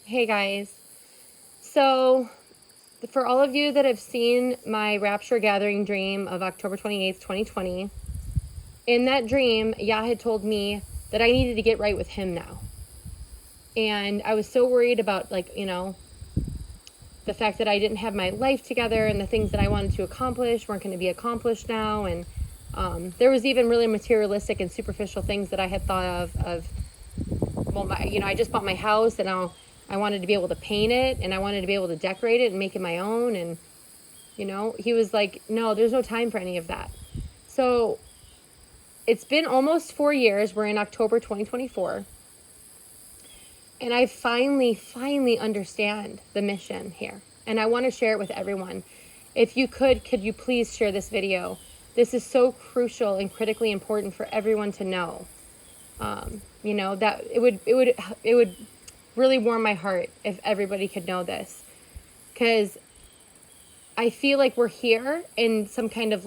Hey guys. So, for all of you that have seen my Rapture gathering dream of October 28th, 2020, in that dream, Yah had told me that I needed to get right with him now. And I was so worried about, the fact that I didn't have my life together and the things that I wanted to accomplish weren't going to be accomplished now. And there was even really materialistic and superficial things that I had thought I just bought my house and I wanted to be able to paint it and I wanted to be able to decorate it and make it my own. And, he was like, no, there's no time for any of that. So it's been almost 4 years. We're in October 2024. And I finally understand the mission here. And I want to share it with everyone. If you could you please share this video? This is so crucial and critically important for everyone to know. That it would really warm my heart if everybody could know this. Because I feel like we're here in some kind of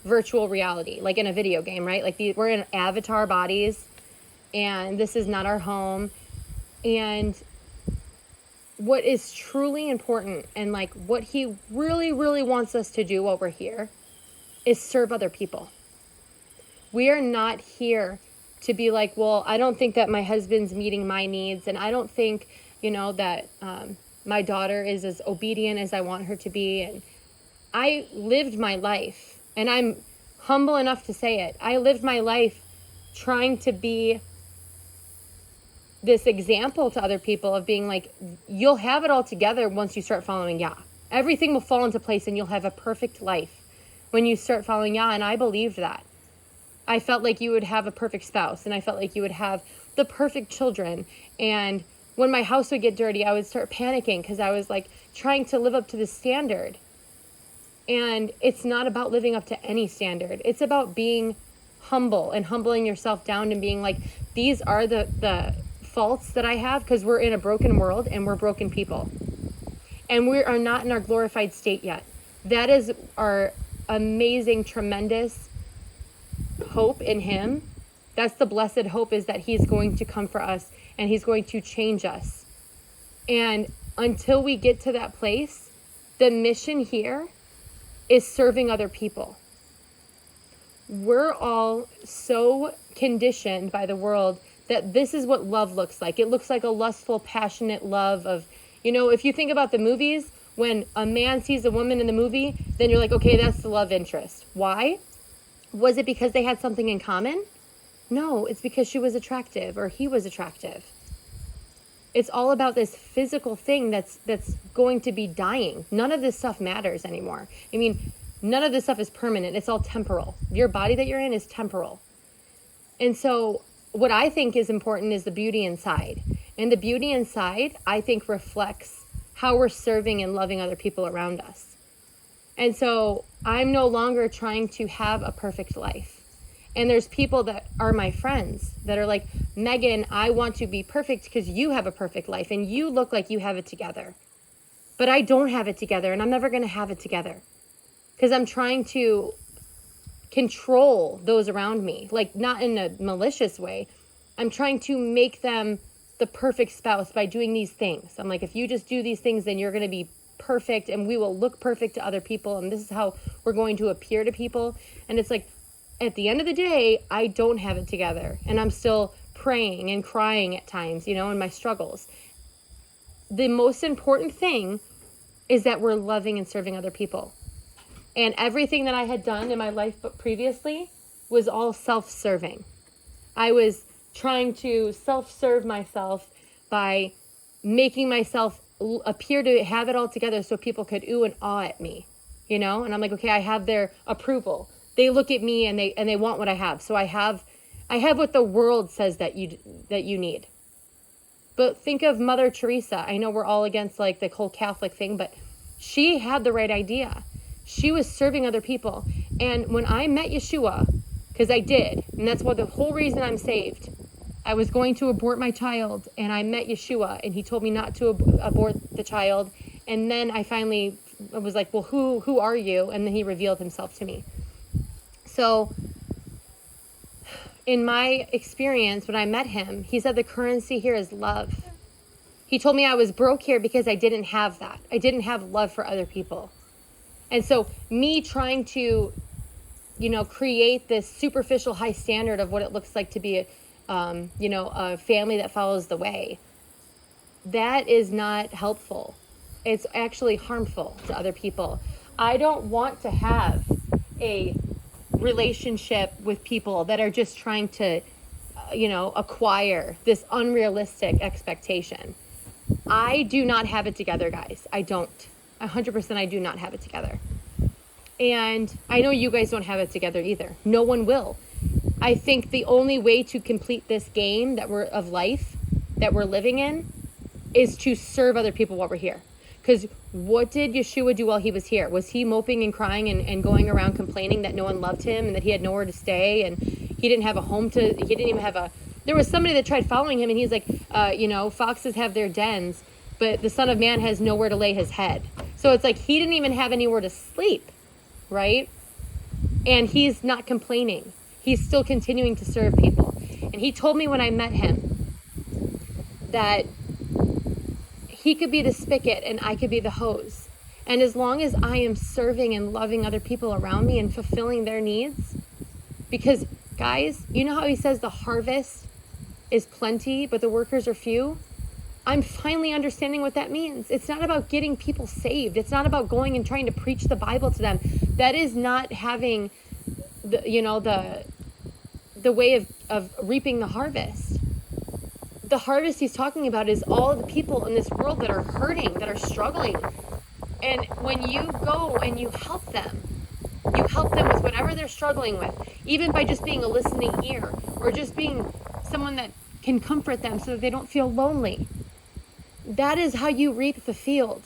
virtual reality, like in a video game, right? We're in avatar bodies and this is not our home. And what is truly important and what he really wants us to do while we're here is serve other people. We are not here to be like, well, I don't think that my husband's meeting my needs. And I don't think, that my daughter is as obedient as I want her to be. And I lived my life, and I'm humble enough to say it. I lived my life trying to be this example to other people of being like, you'll have it all together once you start following Yah. Everything will fall into place and you'll have a perfect life when you start following Yah. And I believed that. I felt like you would have a perfect spouse, and I felt like you would have the perfect children. And when my house would get dirty, I would start panicking because I was trying to live up to the standard. And it's not about living up to any standard. It's about being humble and humbling yourself down and being like, these are the faults that I have, because we're in a broken world and we're broken people. And we are not in our glorified state yet. That is our amazing, tremendous hope in him. That's the blessed hope, is that he's going to come for us and he's going to change us. And until we get to that place, the mission here is serving other people. We're all so conditioned by the world that this is what love looks like. It looks like a lustful, passionate love of, if you think about the movies, when a man sees a woman in the movie, then you're like, okay, that's the love interest. Why? Was it because they had something in common? No, it's because she was attractive or he was attractive. It's all about this physical thing that's going to be dying. None of this stuff matters anymore. I mean, none of this stuff is permanent. It's all temporal. Your body that you're in is temporal. And so what I think is important is the beauty inside. And the beauty inside, I think, reflects how we're serving and loving other people around us. And so I'm no longer trying to have a perfect life. And there's people that are my friends that are like, Megan, I want to be perfect because you have a perfect life and you look like you have it together. But I don't have it together, and I'm never going to have it together because I'm trying to control those around me, not in a malicious way. I'm trying to make them the perfect spouse by doing these things. I'm like, if you just do these things, then you're going to be perfect and we will look perfect to other people. And this is how we're going to appear to people. And it's like, at the end of the day, I don't have it together. And I'm still praying and crying at times, in my struggles. The most important thing is that we're loving and serving other people. And everything that I had done in my life but previously was all self-serving. I was trying to self-serve myself by making myself appear to have it all together so people could ooh and ah at me, and I'm like, okay, I have their approval. They look at me and they want what I have. So I have what the world says that you need. But think of Mother Teresa. I know we're all against the whole Catholic thing, but she had the right idea. She was serving other people. And when I met Yeshua, because I did, and that's the whole reason I'm saved. I was going to abort my child, and I met Yeshua, and he told me not to abort the child. And then I finally was like, well, who are you? And then he revealed himself to me. So in my experience, when I met him, he said the currency here is love. He told me I was broke here because I didn't have that. I didn't have love for other people. And so me trying to, create this superficial high standard of what it looks like to be a family that follows the way, that is not helpful. It's actually harmful to other people. I don't want to have a relationship with people that are just trying to, acquire this unrealistic expectation. I do not have it together, guys. I don't. 100% I do not have it together. And I know you guys don't have it together either. No one will. I think the only way to complete this game of life that we're living in is to serve other people while we're here. Because what did Yeshua do while he was here? Was he moping and crying and going around complaining that no one loved him and that he had nowhere to stay and he didn't have a home he didn't even have there was somebody that tried following him and he's like, foxes have their dens, but the Son of Man has nowhere to lay his head. So it's like he didn't even have anywhere to sleep, right? And he's not complaining. He's still continuing to serve people. And he told me when I met him that he could be the spigot and I could be the hose. And as long as I am serving and loving other people around me and fulfilling their needs, because guys, you know how he says the harvest is plenty, but the workers are few? I'm finally understanding what that means. It's not about getting people saved. It's not about going and trying to preach the Bible to them. That is not having the way of reaping the harvest. The harvest he's talking about is all of the people in this world that are hurting, that are struggling. And when you go and you help them with whatever they're struggling with, even by just being a listening ear or just being someone that can comfort them so that they don't feel lonely. That is how you reap the field.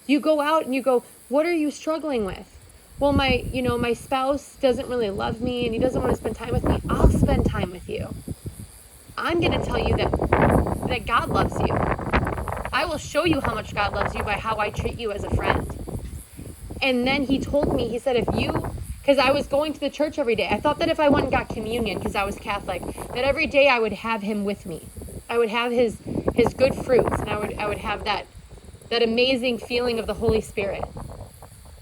You go out and you go, what are you struggling with? Well, my spouse doesn't really love me and he doesn't want to spend time with me. I'll spend time with you. I'm going to tell you that God loves you. I will show you how much God loves you by how I treat you as a friend. And then he told me, he said, because I was going to the church every day. I thought that if I went and got communion, because I was Catholic, that every day I would have him with me. I would have his good fruits, and I would have that amazing feeling of the Holy Spirit.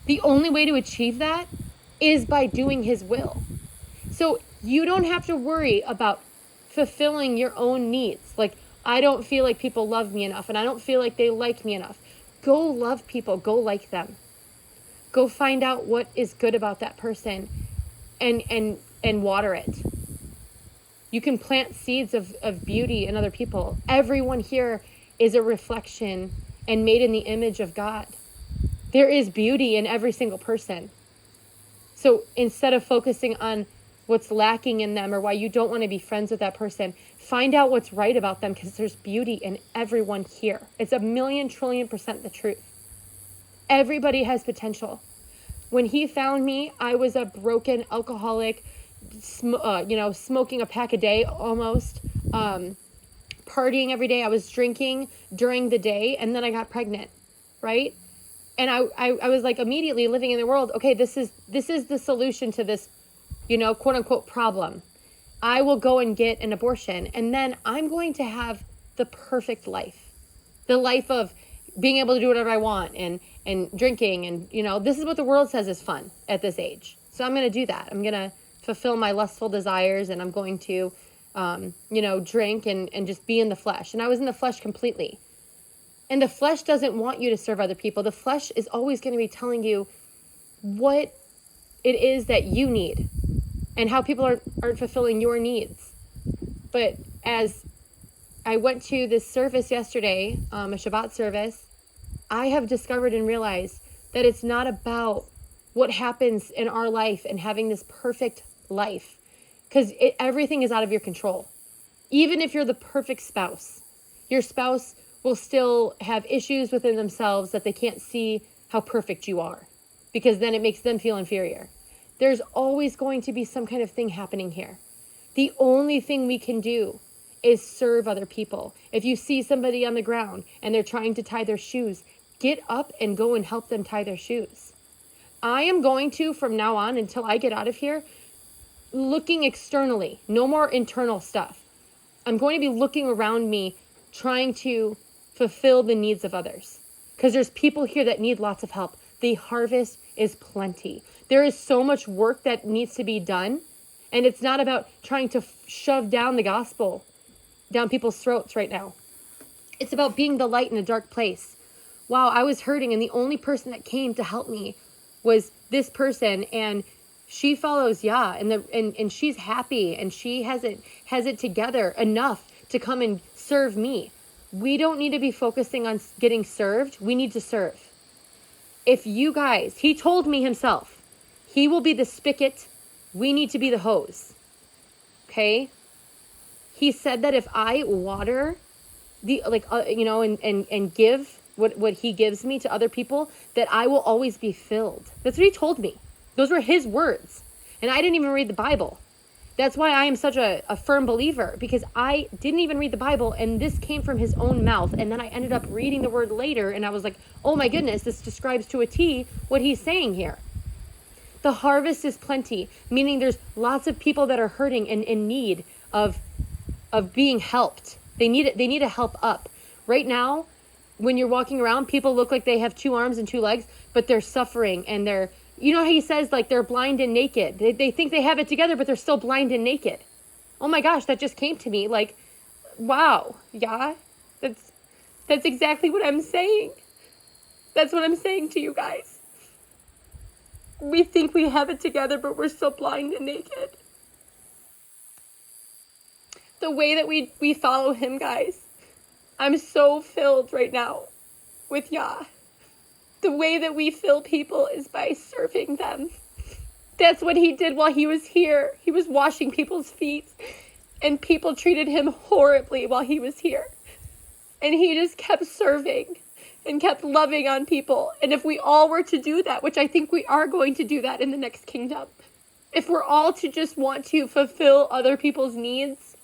The only way to achieve that is by doing his will. So you don't have to worry about fulfilling your own needs. Like, I don't feel like people love me enough, and I don't feel like they like me enough. Go love people. Go like them. Go find out what is good about that person and water it. You can plant seeds of beauty in other people. Everyone here is a reflection and made in the image of God. There is beauty in every single person. So instead of focusing on what's lacking in them or why you don't want to be friends with that person, find out what's right about them, because there's beauty in everyone here. It's 1,000,000,000,000,000% the truth. Everybody has potential. When he found me, I was a broken alcoholic, smoking a pack a day almost, partying every day. I was drinking during the day, and then I got pregnant, right? And I was like immediately living in the world. Okay, this is the solution to this, quote unquote problem. I will go and get an abortion, and then I'm going to have the perfect life, the life of being able to do whatever I want and drinking. And, this is what the world says is fun at this age. So I'm going to do that. I'm going to fulfill my lustful desires, and I'm going to, drink and just be in the flesh. And I was in the flesh completely. And the flesh doesn't want you to serve other people. The flesh is always going to be telling you what it is that you need and how people aren't fulfilling your needs. But as I went to this service yesterday, a Shabbat service, I have discovered and realized that it's not about what happens in our life and having this perfect life, because everything is out of your control. Even if you're the perfect spouse, your spouse will still have issues within themselves that they can't see how perfect you are, because then it makes them feel inferior. There's always going to be some kind of thing happening here. The only thing we can do is serve other people. If you see somebody on the ground and they're trying to tie their shoes, get up and go and help them tie their shoes. I am going to, from now on until I get out of here, looking externally, no more internal stuff. I'm going to be looking around me, trying to fulfill the needs of others. Because there's people here that need lots of help. The harvest is plenty. There is so much work that needs to be done. And it's not about trying to shove down the gospel down people's throats right now. It's about being the light in a dark place. Wow, I was hurting, and the only person that came to help me was this person, and she follows Yah, and she's happy, and she has it together enough to come and serve me. We don't need to be focusing on getting served. We need to serve. If you guys, he told me himself, he will be the spigot. We need to be the hose. Okay? He said that if I water and give what he gives me to other people, that I will always be filled. That's what he told me. Those were his words. And I didn't even read the Bible. That's why I am such a firm believer, because I didn't even read the Bible, and this came from his own mouth. And then I ended up reading the word later, and I was like, oh my goodness, this describes to a T what he's saying here. The harvest is plenty, meaning there's lots of people that are hurting and in need of being helped. They need a help up. Right now, when you're walking around, people look like they have 2 arms and 2 legs, but they're suffering, and you know how he says, like, they're blind and naked. They think they have it together, but they're still blind and naked. Oh my gosh, that just came to me. Like, wow, yeah, that's exactly what I'm saying. That's what I'm saying to you guys. We think we have it together, but we're still blind and naked. The way that we follow him, guys, I'm so filled right now with Yah. The way that we fill people is by serving them. That's what he did while he was here. He was washing people's feet, and people treated him horribly while he was here. And he just kept serving and kept loving on people. And if we all were to do that, which I think we are going to do that in the next kingdom, if we're all to just want to fulfill other people's needs,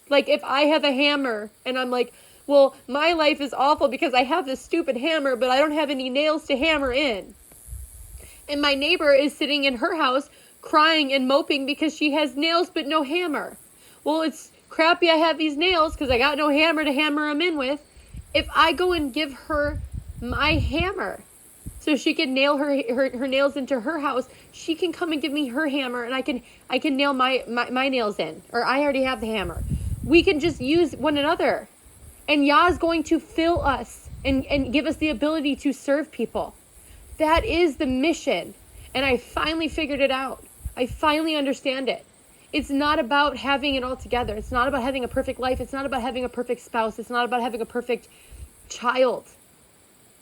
like if I have a hammer and I'm like, well, my life is awful because I have this stupid hammer, but I don't have any nails to hammer in. And my neighbor is sitting in her house crying and moping because she has nails but no hammer. Well, it's crappy I have these nails because I got no hammer to hammer them in with. If I go and give her my hammer so she can nail her nails into her house, she can come and give me her hammer, and I can nail my nails in. Or I already have the hammer. We can just use one another. And Yah is going to fill us and give us the ability to serve people. That is the mission. And I finally figured it out. I finally understand it. It's not about having it all together. It's not about having a perfect life. It's not about having a perfect spouse. It's not about having a perfect child.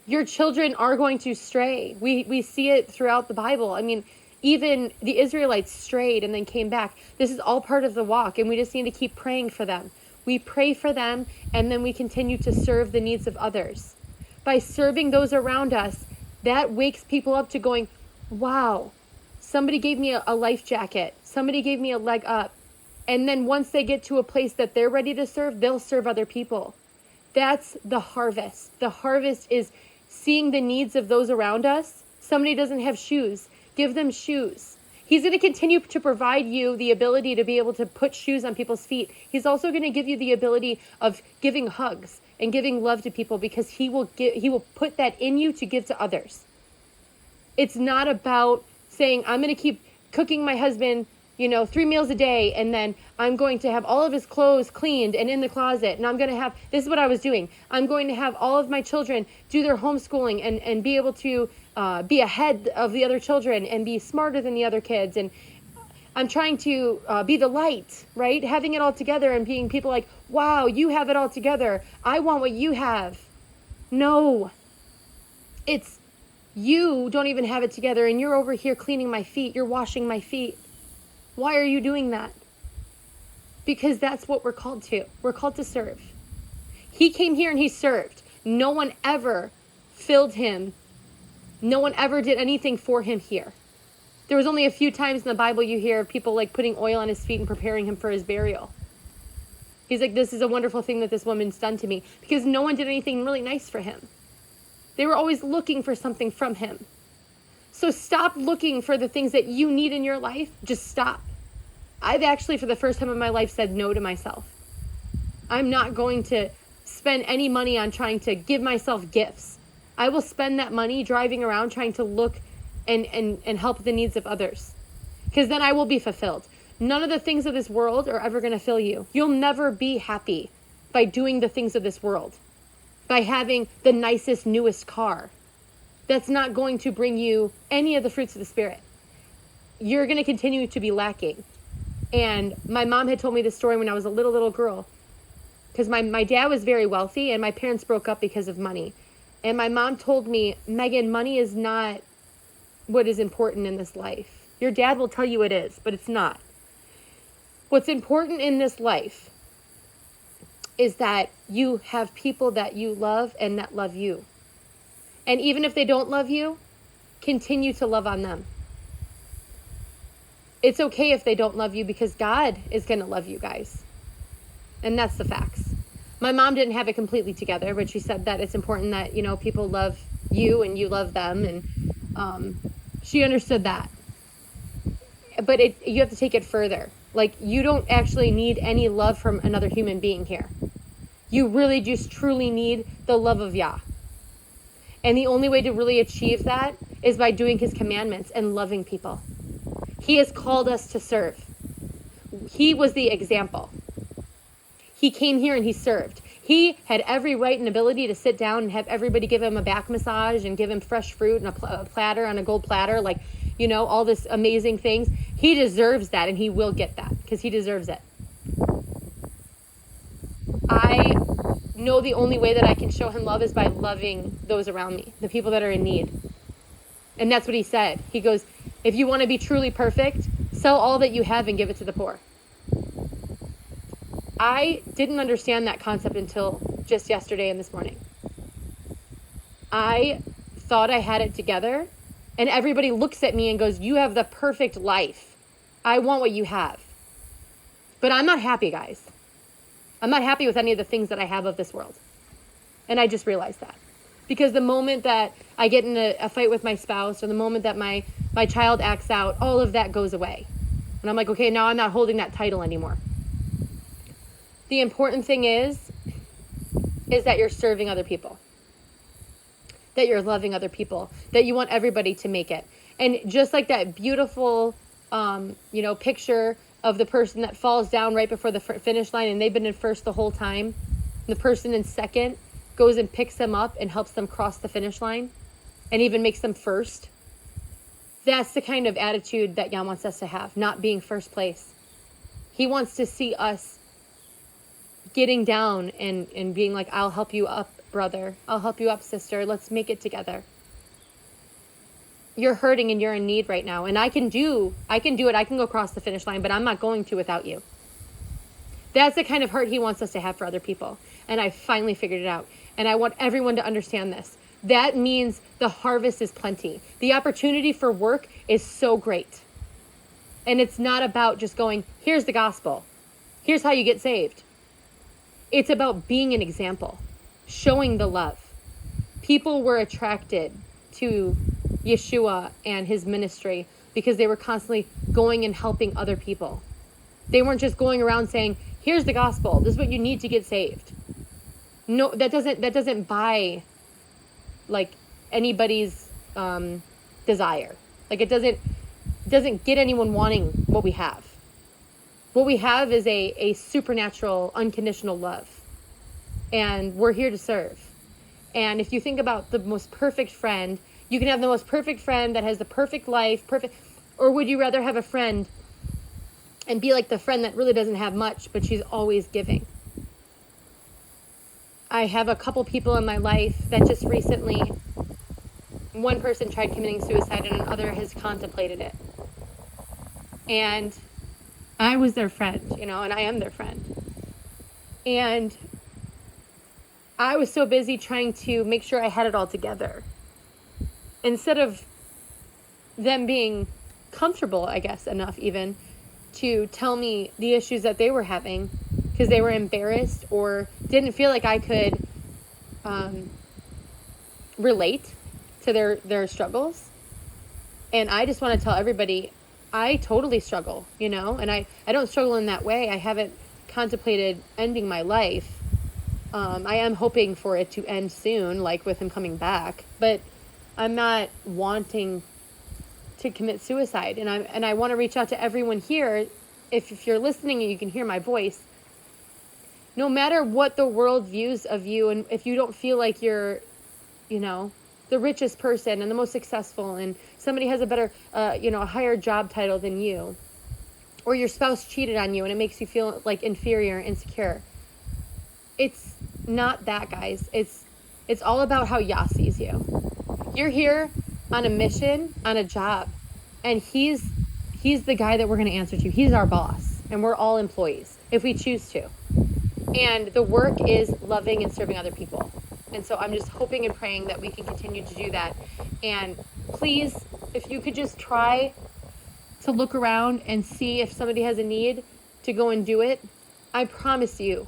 Your children are going to stray. We see it throughout the Bible. I mean, even the Israelites strayed and then came back. This is all part of the walk, and we just need to keep praying for them. We pray for them, and then we continue to serve the needs of others. By serving those around us, that wakes people up to going, wow, somebody gave me a life jacket. Somebody gave me a leg up. And then once they get to a place that they're ready to serve, they'll serve other people. That's the harvest. The harvest is seeing the needs of those around us. Somebody doesn't have shoes. Give them shoes. He's going to continue to provide you the ability to be able to put shoes on people's feet. He's also going to give you the ability of giving hugs and giving love to people, because he will put that in you to give to others. It's not about saying, I'm going to keep cooking my husband, 3 meals a day, and then I'm going to have all of his clothes cleaned and in the closet, and I'm going to have, this is what I was doing, I'm going to have all of my children do their homeschooling and be able to be ahead of the other children and be smarter than the other kids, and I'm trying to be the light, right? Having it all together and being people like, wow, you have it all together, I want what you have. No, it's you don't even have it together, and you're over here cleaning my feet, you're washing my feet. Why are you doing that? Because that's what we're called to. We're called to serve. He came here and he served. No one ever filled him. No one ever did anything for him here. There was only a few times in the Bible you hear of people like putting oil on his feet and preparing him for his burial. He's like, this is a wonderful thing that this woman's done to me, because no one did anything really nice for him. They were always looking for something from him. So stop looking for the things that you need in your life. Just stop. I've actually, for the first time in my life, said no to myself. I'm not going to spend any money on trying to give myself gifts. I will spend that money driving around trying to look and help the needs of others, because then I will be fulfilled. None of the things of this world are ever going to fill you. You'll never be happy by doing the things of this world, by having the nicest, newest car. That's not going to bring you any of the fruits of the Spirit. You're going to continue to be lacking. And my mom had told me this story when I was a little girl, because my dad was very wealthy and my parents broke up because of money. And my mom told me, Megan, money is not what is important in this life. Your dad will tell you it is, but it's not. What's important in this life is that you have people that you love and that love you. And even if they don't love you, continue to love on them. It's okay if they don't love you, because God is going to love you guys. And that's the facts. My mom didn't have it completely together, but she said that it's important that, people love you and you love them. And she understood that. But you have to take it further. Like, you don't actually need any love from another human being here. You really just truly need the love of Yah. And the only way to really achieve that is by doing his commandments and loving people. He has called us to serve. He was the example. He came here and he served. He had every right and ability to sit down and have everybody give him a back massage and give him fresh fruit and a platter on a gold platter, all this amazing things. He deserves that, and he will get that because he deserves it. I know the only way that I can show him love is by loving those around me, the people that are in need. And that's what he said. He goes, if you want to be truly perfect, sell all that you have and give it to the poor. I didn't understand that concept until just yesterday and this morning. I thought I had it together, and everybody looks at me and goes, you have the perfect life. I want what you have. But I'm not happy, guys. I'm not happy with any of the things that I have of this world. And I just realized that. Because the moment that I get in a fight with my spouse, or the moment that my child acts out, all of that goes away. And I'm like, okay, now I'm not holding that title anymore. The important thing is that you're serving other people. That you're loving other people. That you want everybody to make it. And just like that beautiful, picture of the person that falls down right before the finish line and they've been in first the whole time. And the person in second goes and picks them up and helps them cross the finish line and even makes them first. That's the kind of attitude that Yah wants us to have, not being first place. He wants to see us getting down and being like, I'll help you up, brother. I'll help you up, sister. Let's make it together. You're hurting and you're in need right now. And I can do it. I can go across the finish line, but I'm not going to without you. That's the kind of heart he wants us to have for other people. And I finally figured it out. And I want everyone to understand this. That means the harvest is plenty. The opportunity for work is so great. And it's not about just going, here's the gospel. Here's how you get saved. It's about being an example, showing the love. People were attracted to Yeshua and his ministry because they were constantly going and helping other people. They weren't just going around saying, here's the gospel. This is what you need to get saved. No, that doesn't buy like anybody's desire. Like it doesn't get anyone wanting what we have. What we have is a supernatural, unconditional love. And we're here to serve. And if you think about the most perfect friend, you can have the most perfect friend that has the perfect life, or would you rather have a friend and be like the friend that really doesn't have much, but she's always giving? I have a couple people in my life that just recently, one person tried committing suicide and another has contemplated it. And I was their friend, and I am their friend. And I was so busy trying to make sure I had it all together. Instead of them being comfortable, I guess, enough even to tell me the issues that they were having because they were embarrassed or didn't feel like I could relate to their struggles. And I just want to tell everybody, I totally struggle, and I don't struggle in that way. I haven't contemplated ending my life, I am hoping for it to end soon, like with him coming back, but I'm not wanting to commit suicide. And I want to reach out to everyone here. If you're listening and you can hear my voice, no matter what the world views of you, and if you don't feel like you're, the richest person and the most successful, and somebody has a better, a higher job title than you, or your spouse cheated on you and it makes you feel like inferior, insecure. It's not that, guys. It's all about how Yah sees you. You're here on a mission, on a job, and he's the guy that we're going to answer to. He's our boss, and we're all employees if we choose to. And the work is loving and serving other people. And so I'm just hoping and praying that we can continue to do that. And please, if you could just try to look around and see if somebody has a need to go and do it, I promise you,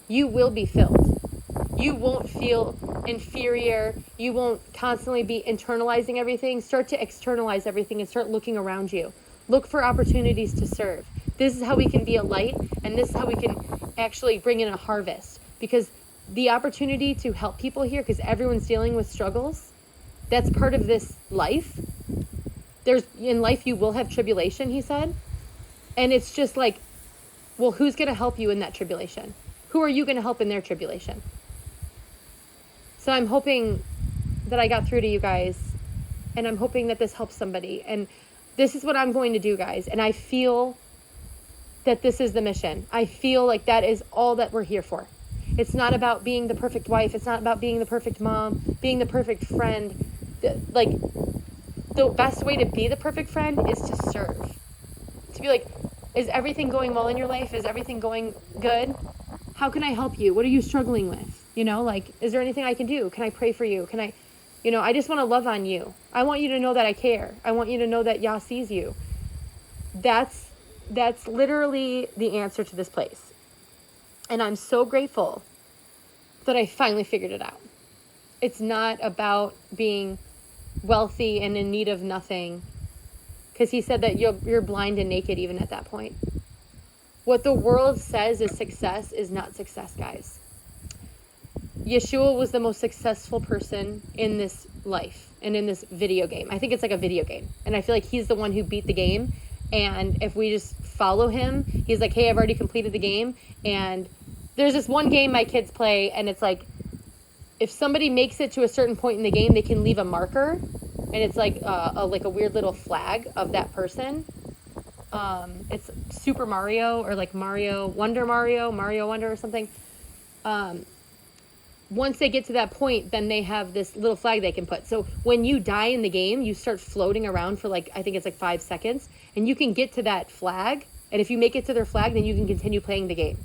you will be filled. You won't feel inferior. You won't constantly be internalizing everything. Start to externalize everything and start looking around you. Look for opportunities to serve. This is how we can be a light, and this is how we can actually bring in a harvest. Because the opportunity to help people here, because everyone's dealing with struggles, that's part of this life. In life you will have tribulation, he said. And it's just like, well, who's going to help you in that tribulation? Who are you going to help in their tribulation? So I'm hoping that I got through to you guys, and I'm hoping that this helps somebody. And this is what I'm going to do, guys. And I feel that this is the mission. I feel like that is all that we're here for. It's not about being the perfect wife. It's not about being the perfect mom, being the perfect friend. The best way to be the perfect friend is to serve. To be like, is everything going well in your life? Is everything going good? How can I help you? What are you struggling with? Is there anything I can do? Can I pray for you? Can I, I just want to love on you. I want you to know that I care. I want you to know that Yah sees you. That's literally the answer to this place. And I'm so grateful that I finally figured it out. It's not about being wealthy and in need of nothing, because he said that you're blind and naked even at that point. What the world says is success is not success, guys. Yeshua was the most successful person in this life and in this video game. I think it's like a video game. And I feel like he's the one who beat the game. And if we just follow him, he's like, hey, I've already completed the game. And there's this one game my kids play, and it's like, if somebody makes it to a certain point in the game, they can leave a marker. And it's like a weird little flag of that person. It's Super Mario, or like Mario Wonder or something. Once they get to that point, then they have this little flag they can put. So when you die in the game, you start floating around for I think it's 5 seconds, and you can get to that flag. And if you make it to their flag, then you can continue playing the game.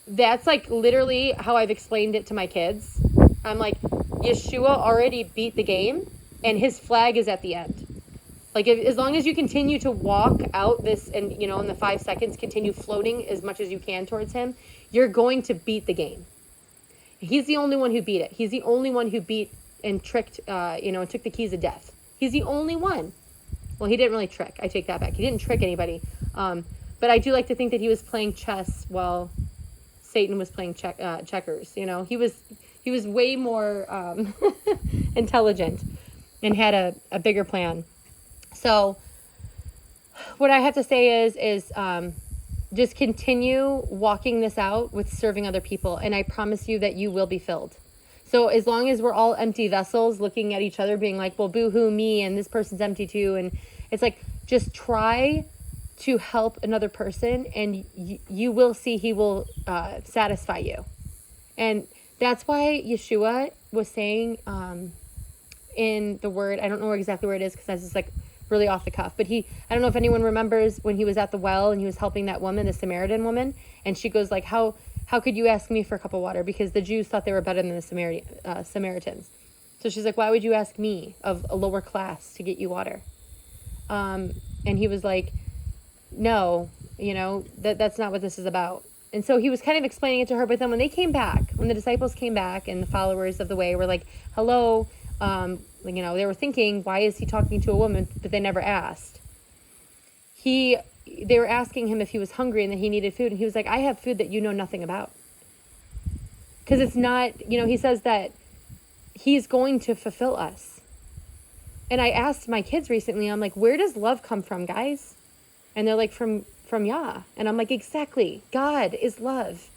That's literally how I've explained it to my kids. I'm like, Yeshua already beat the game, and his flag is at the end. As long as you continue to walk out this, and in the 5 seconds, continue floating as much as you can towards him, you're going to beat the game. He's the only one who beat it. He's the only one who beat and tricked, and took the keys of death. He's the only one. Well, he didn't really trick. I take that back. He didn't trick anybody. But I do like to think that he was playing chess while Satan was playing checkers. He was way more intelligent and had a bigger plan. So what I have to say is just continue walking this out with serving other people. And I promise you that you will be filled. So as long as we're all empty vessels looking at each other being like, well, boo-hoo me, and this person's empty too. And it's just try to help another person, and you will see he will satisfy you. And that's why Yeshua was saying in the word, I don't know exactly where it is because that's just really off the cuff, but I don't know if anyone remembers when he was at the well and he was helping that woman, the Samaritan woman, and she goes how could you ask me for a cup of water? Because the Jews thought they were better than the Samaritans. So she's like, why would you ask me of a lower class to get you water? And he was like, no, that's not what this is about. And so he was kind of explaining it to her, but then when the disciples came back and the followers of the way were like, hello, they were thinking, why is he talking to a woman? But they never asked. He they were asking him if he was hungry and that he needed food. And he was like, I have food that you know nothing about. Because it's not, he says that he's going to fulfill us. And I asked my kids recently, I'm like, where does love come from, guys? And they're like, from Yah. And I'm like, exactly. God is love.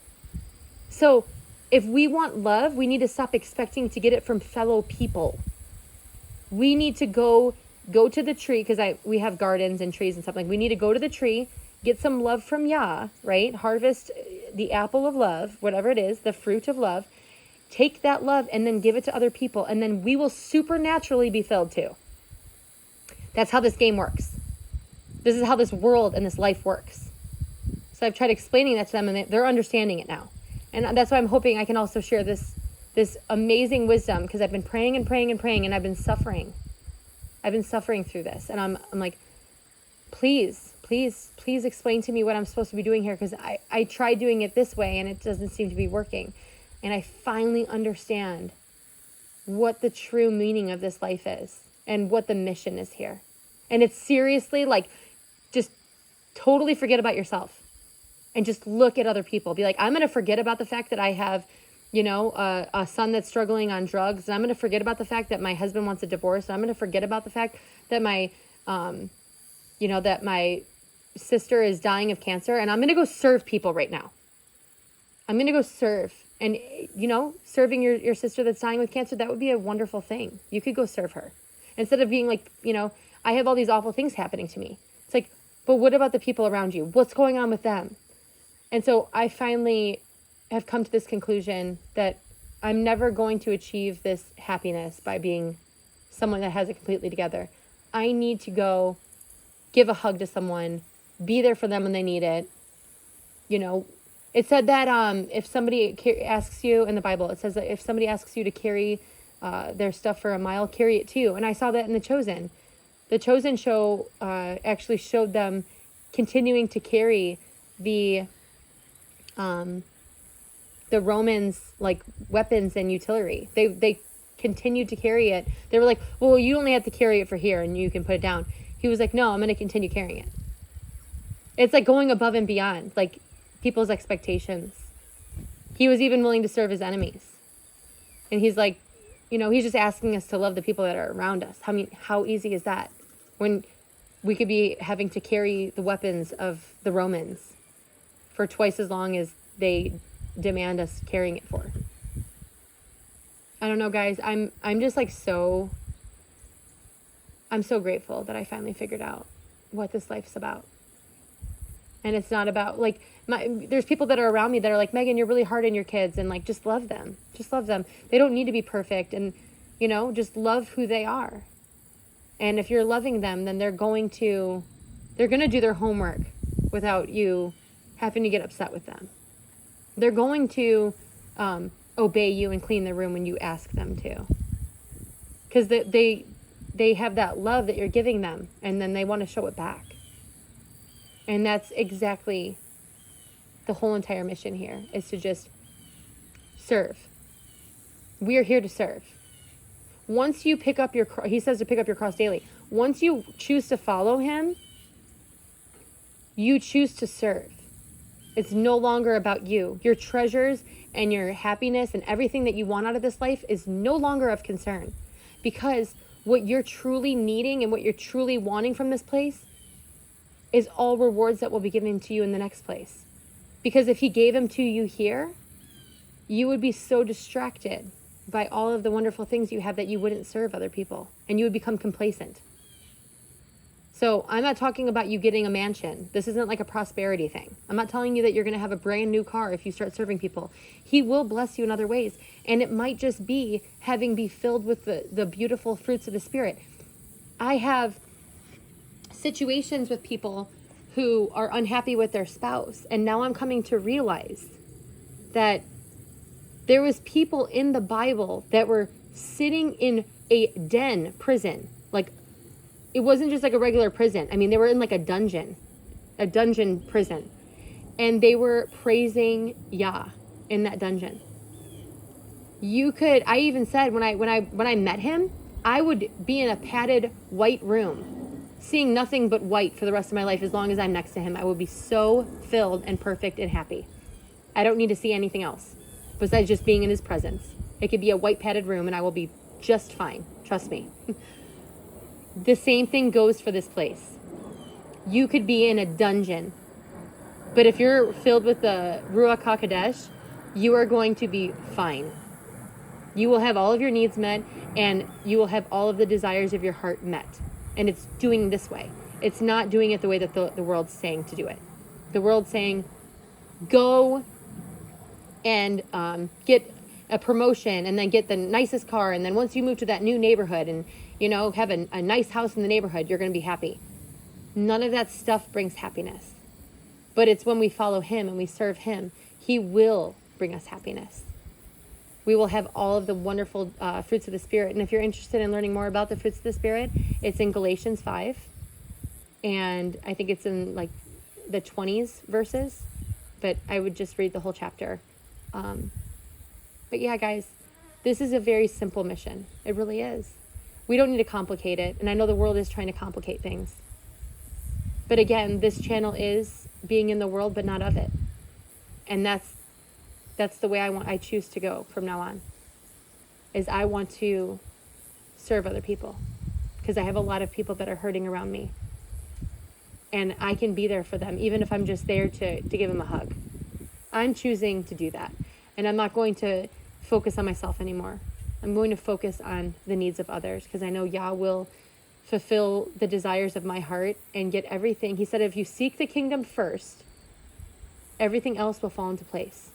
So if we want love, we need to stop expecting to get it from fellow people. We need to go to the tree, because we have gardens and trees and stuff. Like, we need to go to the tree, get some love from Yah, right? Harvest the apple of love, whatever it is, the fruit of love. Take that love and then give it to other people. And then we will supernaturally be filled too. That's how this game works. This is how this world and this life works. So I've tried explaining that to them, and they're understanding it now. And that's why I'm hoping I can also share this amazing wisdom, because I've been praying and praying and praying, and I've been suffering. I've been suffering through this. And I'm like, please explain to me what I'm supposed to be doing here, because I tried doing it this way and it doesn't seem to be working. And I finally understand what the true meaning of this life is and what the mission is here. And it's seriously like, just totally forget about yourself and just look at other people. Be like, I'm going to forget about the fact that I have, a son that's struggling on drugs. And I'm going to forget about the fact that my husband wants a divorce. And I'm going to forget about the fact that my sister is dying of cancer. And I'm going to go serve people right now. I'm going to go serve. And, serving your sister that's dying with cancer, that would be a wonderful thing. You could go serve her. Instead of being like, I have all these awful things happening to me. It's like, but what about the people around you? What's going on with them? And so I finally have come to this conclusion that I'm never going to achieve this happiness by being someone that has it completely together. I need to go give a hug to someone, be there for them when they need it. It said that if somebody asks you in the Bible, it says that if somebody asks you to carry their stuff for a mile, carry it too. And I saw that in The Chosen. The Chosen show actually showed them continuing to carry the Romans, like, weapons and utility. They continued to carry it. They were like, well, you only have to carry it for here and you can put it down. He was like, no, I'm going to continue carrying it. It's like going above and beyond, like, people's expectations. He was even willing to serve his enemies. And he's like, he's just asking us to love the people that are around us. How easy is that when we could be having to carry the weapons of the Romans for twice as long as they demand us carrying it for? I don't know, guys. I'm just like I'm so grateful that I finally figured out what this life's about. And it's not about, like, there's people that are around me that are like, Megan, you're really hard on your kids, and like, just love them. Just love them. They don't need to be perfect, and just love who they are. And if you're loving them, then they're going to do their homework without you having to get upset with them. They're going to obey you and clean the room when you ask them to. Because they have that love that you're giving them, and then they want to show it back. And that's exactly the whole entire mission here, is to just serve. We are here to serve. Once you pick up he says to pick up your cross daily. Once you choose to follow him, you choose to serve. It's no longer about you. Your treasures and your happiness and everything that you want out of this life is no longer of concern. Because what you're truly needing and what you're truly wanting from this place is all rewards that will be given to you in the next place. Because if he gave them to you here, you would be so distracted by all of the wonderful things you have that you wouldn't serve other people, and you would become complacent. So I'm not talking about you getting a mansion. This isn't like a prosperity thing. I'm not telling you that you're going to have a brand new car if you start serving people. He will bless you in other ways. And it might just be be filled with the beautiful fruits of the Spirit. I have situations with people who are unhappy with their spouse. And now I'm coming to realize that there was people in the Bible that were sitting in a prison. Like, it wasn't just like a regular prison. I mean, they were in like a dungeon prison. And they were praising Yah in that dungeon. I even said when I met him, I would be in a padded white room seeing nothing but white for the rest of my life as long as I'm next to him. I will be so filled and perfect and happy. I don't need to see anything else besides just being in his presence. It could be a white padded room and I will be just fine. Trust me. The same thing goes for this place. You could be in a dungeon, but if you're filled with the Ruach HaKodesh, you are going to be fine. You will have all of your needs met, and you will have all of the desires of your heart met. And it's doing this way. It's not doing it the way that the world's saying to do it. The world's saying, go and get a promotion, and then get the nicest car, and then once you move to that new neighborhood and, you know, have a nice house in the neighborhood, you're going to be happy. None of that stuff brings happiness. But it's when we follow him and we serve him, he will bring us happiness. We will have all of the wonderful fruits of the Spirit. And if you're interested in learning more about the fruits of the Spirit, it's in Galatians 5. And I think it's in like the 20s verses. But I would just read the whole chapter. But yeah, guys, this is a very simple mission. It really is. We don't need to complicate it. And I know the world is trying to complicate things. But again, this channel is being in the world, but not of it. And that's the way I choose to go from now on, is I want to serve other people, because I have a lot of people that are hurting around me, and I can be there for them, even if I'm just there to give them a hug. I'm choosing to do that, and I'm not going to focus on myself anymore. I'm going to focus on the needs of others, because I know Yah will fulfill the desires of my heart and get everything. He said, if you seek the kingdom first, everything else will fall into place.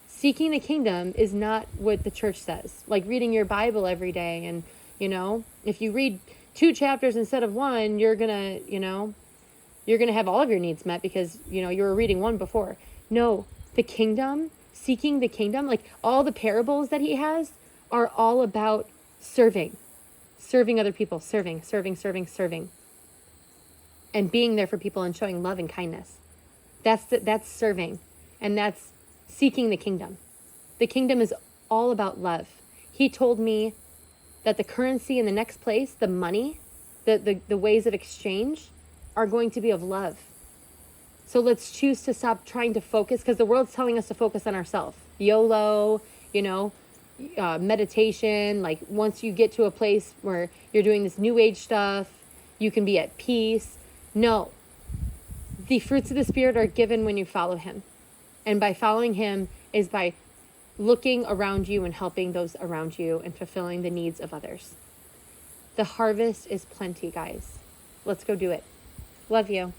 Seeking the kingdom is not what the church says, like reading your Bible every day. And, you know, if you read 2 chapters instead of 1, you're going to have all of your needs met because, you know, you were reading 1 before. No, the kingdom, seeking the kingdom, like all the parables that he has are all about serving other people, serving, and being there for people and showing love and kindness. That's serving, and that's seeking the kingdom. The kingdom is all about love. He told me that the currency in the next place, the money, the ways of exchange are going to be of love. So let's choose to stop trying to focus, because the world's telling us to focus on ourselves. YOLO, you know, meditation. Like once you get to a place where you're doing this new age stuff, you can be at peace. No, the fruits of the Spirit are given when you follow him. And by following him is by looking around you and helping those around you and fulfilling the needs of others. The harvest is plenty, guys. Let's go do it. Love you.